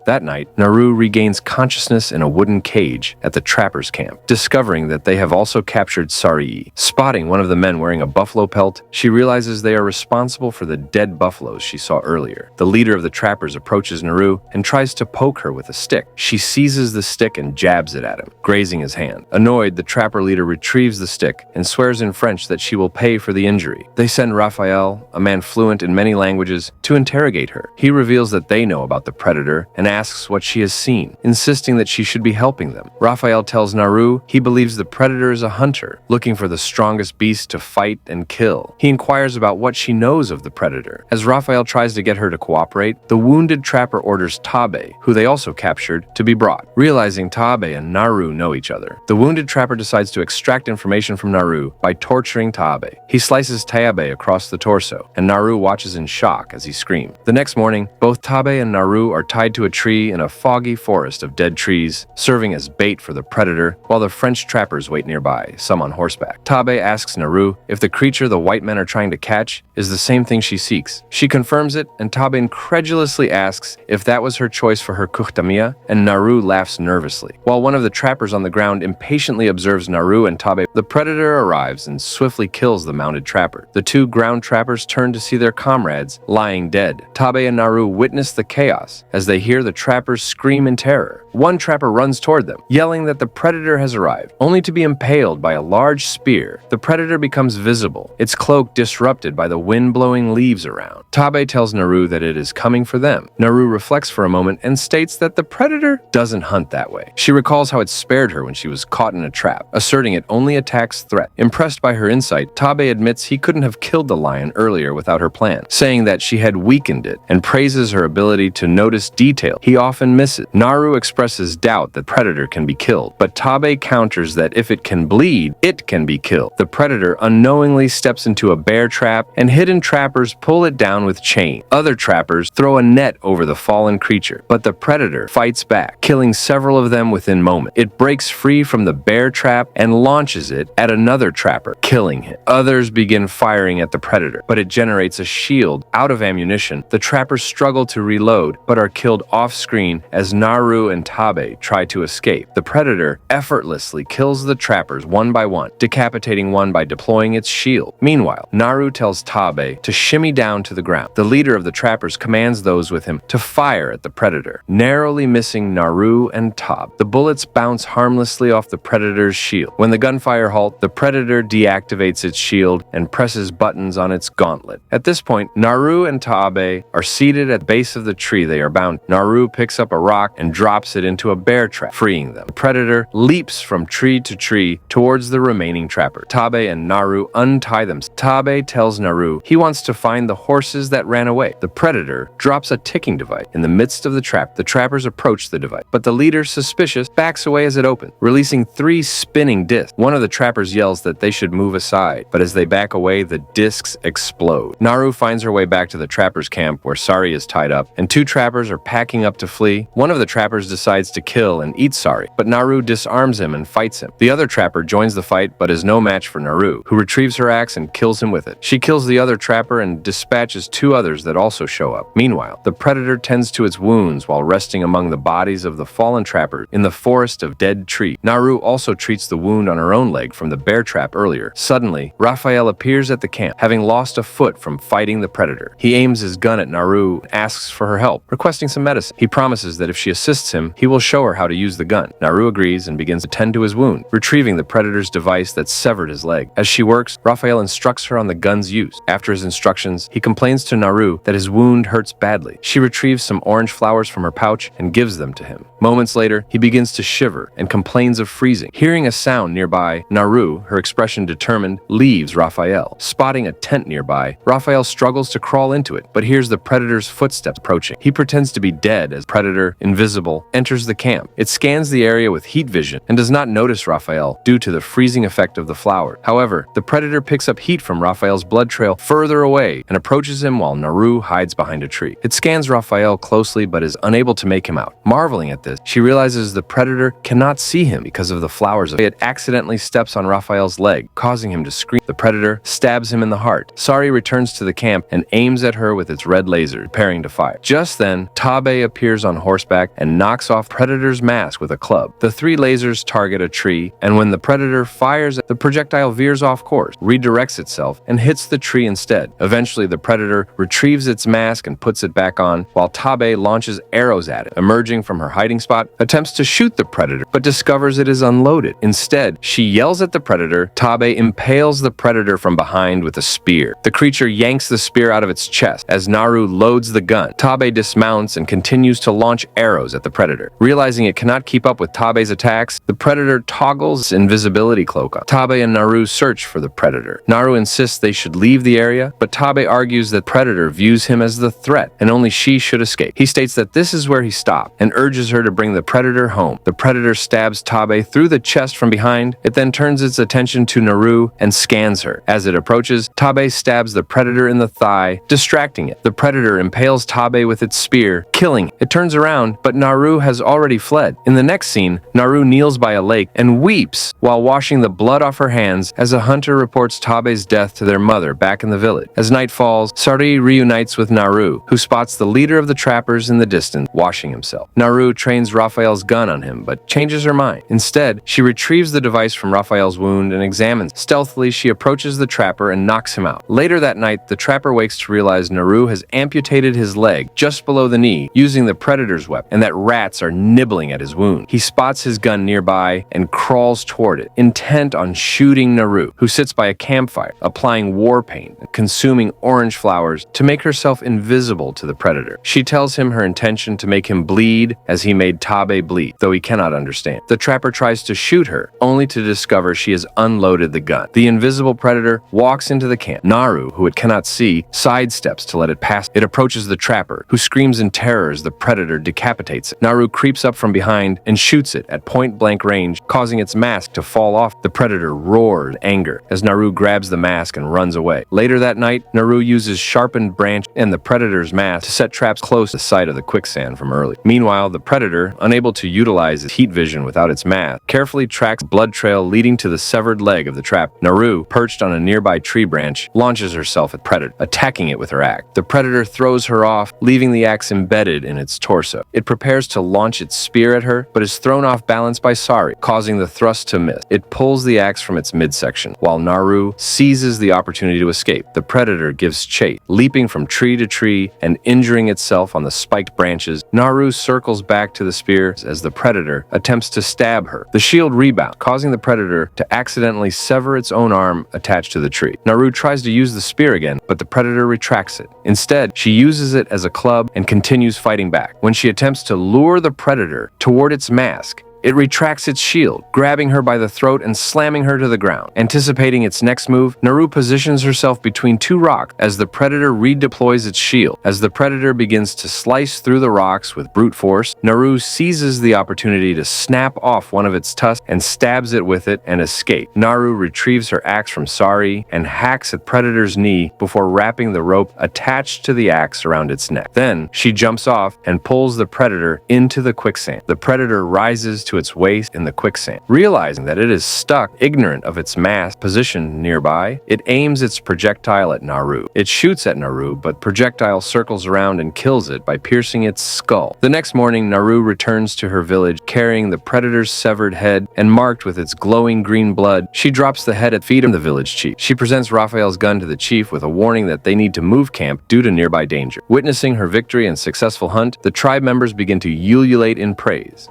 That night, Naru regains consciousness in a wooden cage at the trappers' camp, discovering that they have also captured Sarii. Spotting one of the men wearing a buffalo pelt, she realizes they are responsible for the dead buffaloes she saw earlier. The leader of the trappers approaches Naru and tries to poke her with a stick. She seizes the stick and jabs it at him, grazing his hand. Annoyed, the trapper leader retrieves the stick and swears in French that she will pay for the injury. They send Raphael, a man fluent in many languages, to interrogate her. He reveals that they know about the predator and asks what she has seen, insisting that she should be helping them. Raphael tells Naru he believes the predator is a hunter, looking for the strongest beast to fight and kill. He inquires about what she knows of the predator. As Raphael tries to get her to cooperate, the wounded trapper orders Tabe, who they also captured, to be brought. Realizing Tabe and Naru know each other, the wounded trapper decides to extract information from Naru by torturing Tabe. He slices Tabe across the torso, and Naru watches in shock as he screams. The next morning, both Tabe and Naru are tied to a tree in a foggy forest of dead trees, serving as bait for the predator, while the French trappers wait nearby, some on horseback. Tabe asks Naru if the creature the white men are trying to catch is the same thing she seeks. She confirms it, and Tabe incredulously asks if that was her choice for her kuhtamia, and Naru laughs nervously. While one of the trappers on the ground impatiently observes Naru and Tabe, the predator arrives and swiftly kills the mounted trapper. The two ground trappers turn to see their comrades lying dead. Tabe and Naru witness the chaos as they hear the trappers scream in terror. One trapper runs toward them, yelling that the predator has arrived, only to be impaled by a large spear. The predator becomes visible, its cloak disrupted by the wind-blowing leaves around. Tabe tells Naru that it is coming for them. Naru reflects for a moment and states that the predator doesn't hunt that way. She recalls how it spared her when she was caught in a trap, asserting it only attacks threat. Impressed by her insight, Tabe admits he couldn't have killed the lion earlier without her plan, saying that she had weakened it, and praises her ability to notice detail he often misses. Naru expresses doubt that predator can be killed, but Tabe counters that if it can bleed, it can be killed. The predator unknowingly steps into a bear trap, and hidden trappers pull it down with chain. Other trappers throw a net over the fallen creature, but the predator fights back, killing several of them within moments. It breaks free from the bear trap and launches it at another trapper, killing him. Others begin firing at the predator, but it generates a shield out of ammunition. The trappers struggle to reload, but are killed off-screen as Naru and Tabe try to escape. The predator effortlessly kills the trappers one by one, decapitating one by deploying its shield. Meanwhile, Naru tells Tabe to shimmy down to the ground. The leader of the trappers commands those with him to fire at the predator, narrowly missing Naru and Tabe. The bullets bounce harmlessly off the predator's shield. When the gunfire halts, the predator deactivates its shield and presses buttons on its gauntlet. At this point, Naru and Tabe are seated at the base of the tree they are bound. Naru picks up a rock and drops it into a bear trap, freeing them. The predator leaps from tree to tree towards the remaining trapper. Tabe and Naru untie them. Tabe tells Naru he wants to find the horses that ran away. The predator drops a ticking device in the midst of the trap. The trappers approach the device, but the leader, suspicious, backs away as it opens, releasing 3 spinning discs. One of the trappers yells that they should move aside, but as they back away, the discs explode. Naru finds her way back to the trappers' camp where Sari is tied up, and 2 trappers are packing up to flee. One of the trappers decides to kill and eat Sari, but Naru disarms him and fights him. The other trapper joins the fight, but is no match for Naru, who retrieves her axe and kills him with it. She kills the other trapper and dispatches 2 others that also show up. Meanwhile, the predator tends to its wounds while resting among the bodies of the fallen trappers in the forest of dead trees. Naru also treats the wound on her own leg from the bear trap earlier. Suddenly, Raphael appears at the camp, having lost a foot from fighting the predator. He aims his gun at Naru and asks for her help, requesting some medicine. He promises that if she assists him, he will show her how to use the gun. Naru agrees and begins to tend to his wound, retrieving the predator's device that severed his leg. As she works, Raphael instructs her on the gun's use. After his instructions, he complains to Naru that his wound hurts badly. She retrieves some orange flowers from her pouch and gives them to him. Moments later, he begins to shiver and complains of freezing. Hearing a sound nearby, Naru, her expression determined, leaves Raphael. Spotting a tent nearby, Raphael struggles to crawl into it, but hears the predator's footsteps approaching. He pretends to be dead as Predator, invisible, enters the camp. It scans the area with heat vision and does not notice Raphael due to the freezing effect of the flower. However, the Predator picks up heat from Raphael's blood trail further away and approaches him while Naru hides behind a tree. It scans Raphael closely but is unable to make him out. Marveling at this, she realizes the Predator cannot see him because of the flowers. It accidentally steps on Raphael's leg, causing him to scream. The Predator stabs him in the heart. Sari returns to the camp and aims at her with its red laser, preparing to fire. Just then, Tabe appears on horseback and knocks off Predator's mask with a club. The 3 lasers target a tree, and when the Predator fires, the projectile veers off course, redirects itself, and hits the tree instead. Eventually, the Predator retrieves its mask and puts it back on, while Tabe launches arrows at it. Emerging from her hiding spot, attempts to shoot the Predator, but discovers it is unloaded. Instead, she yells at the Predator. Tabe impales the Predator from behind with a spear. The creature yanks the spear out of its chest as Naru loads the gun. Tabe dismounts and continues to launch arrows at the Predator. Realizing it cannot keep up with Tabe's attacks, the Predator toggles its invisibility cloak on. Tabe and Naru search for the Predator. Naru insists they should leave the area, but Tabe argues that Predator views him as the threat and only she should escape. He states that this is where he stopped and urges her to bring the Predator home. The Predator stabs Tabe through the chest from behind. It then turns its attention to Naru and scans her. As it approaches, Tabe stabs the Predator in the thigh, distracting it. The Predator impales Tabe with its spear, killing it. It turns around, but Naru has already fled. In the next scene, Naru kneels by a lake and weeps while washing the blood off her hands as a hunter reports Tabe's death to their mother back in the village. As night falls, Sari reunites with Naru, who spots the leader of the trappers in the distance, washing himself. Naru trains Raphael's gun on him, but changes her mind. Instead, she retrieves the device from Raphael's wound and examines. Stealthily, she approaches the trapper and knocks him out. Later that night, the trapper wakes to realize Naru has amputated his leg just below the knee using the Predator's weapon, and that rats are nibbling at his wound. He spots his gun nearby and crawls toward it, intent on shooting Naru, who sits by a campfire, applying war paint and consuming orange flowers to make herself invisible to the Predator. She tells him her intention to make him bleed as he made Tabe bleed, though he cannot understand. The trapper tries to shoot her, only to discover she has unloaded the gun. The invisible Predator walks into the camp. Naru, who it cannot see, sidesteps to let it pass. It approaches the trapper, who screams in terror as the Predator decapitates it. Naru creeps up from behind and shoots it at point-blank range, causing its mask to fall off. The Predator roars in anger as Naru grabs the mask and runs away. Later that night, Naru uses sharpened branch and the Predator's mask to set traps close to the site of the quicksand from earlier. Meanwhile, the Predator, unable to utilize its heat vision without its mask, carefully tracks a blood trail leading to the severed leg of the trap. Naru, perched on a nearby tree branch, launches herself at Predator, attacking it with her axe. The Predator throws her off, leaving the axe embedded in its torso. It prepares to launch its spear at her, but is thrown off balance by Sari, causing the thrust to miss. It pulls the axe from its midsection, while Naru seizes the opportunity to escape. The Predator gives chase, leaping from tree to tree and injuring itself on the spiked branches. Naru circles back to the spear as the Predator attempts to stab her. The shield rebounds, causing the Predator to accidentally sever its own arm attached to the tree. Naru tries to use the spear again, but the Predator retracts it. Instead, she uses it as a club and continues fighting back. When she attempts to lure the Predator toward its mask, it retracts its shield, grabbing her by the throat and slamming her to the ground. Anticipating its next move, Naru positions herself between 2 rocks as the Predator redeploys its shield. As the Predator begins to slice through the rocks with brute force, Naru seizes the opportunity to snap off one of its tusks and stabs it with it and escape. Naru retrieves her axe from Sari and hacks at Predator's knee before wrapping the rope attached to the axe around its neck. Then, she jumps off and pulls the Predator into the quicksand. The Predator rises to its waist in the quicksand. Realizing that it is stuck, ignorant of its mask positioned nearby, it aims its projectile at Naru. It shoots at Naru, but projectile circles around and kills it by piercing its skull. The next morning, Naru returns to her village carrying the Predator's severed head and marked with its glowing green blood. She drops the head at feet of the village chief. She presents Raphael's gun to the chief with a warning that they need to move camp due to nearby danger. Witnessing her victory and successful hunt, the tribe members begin to ululate in praise.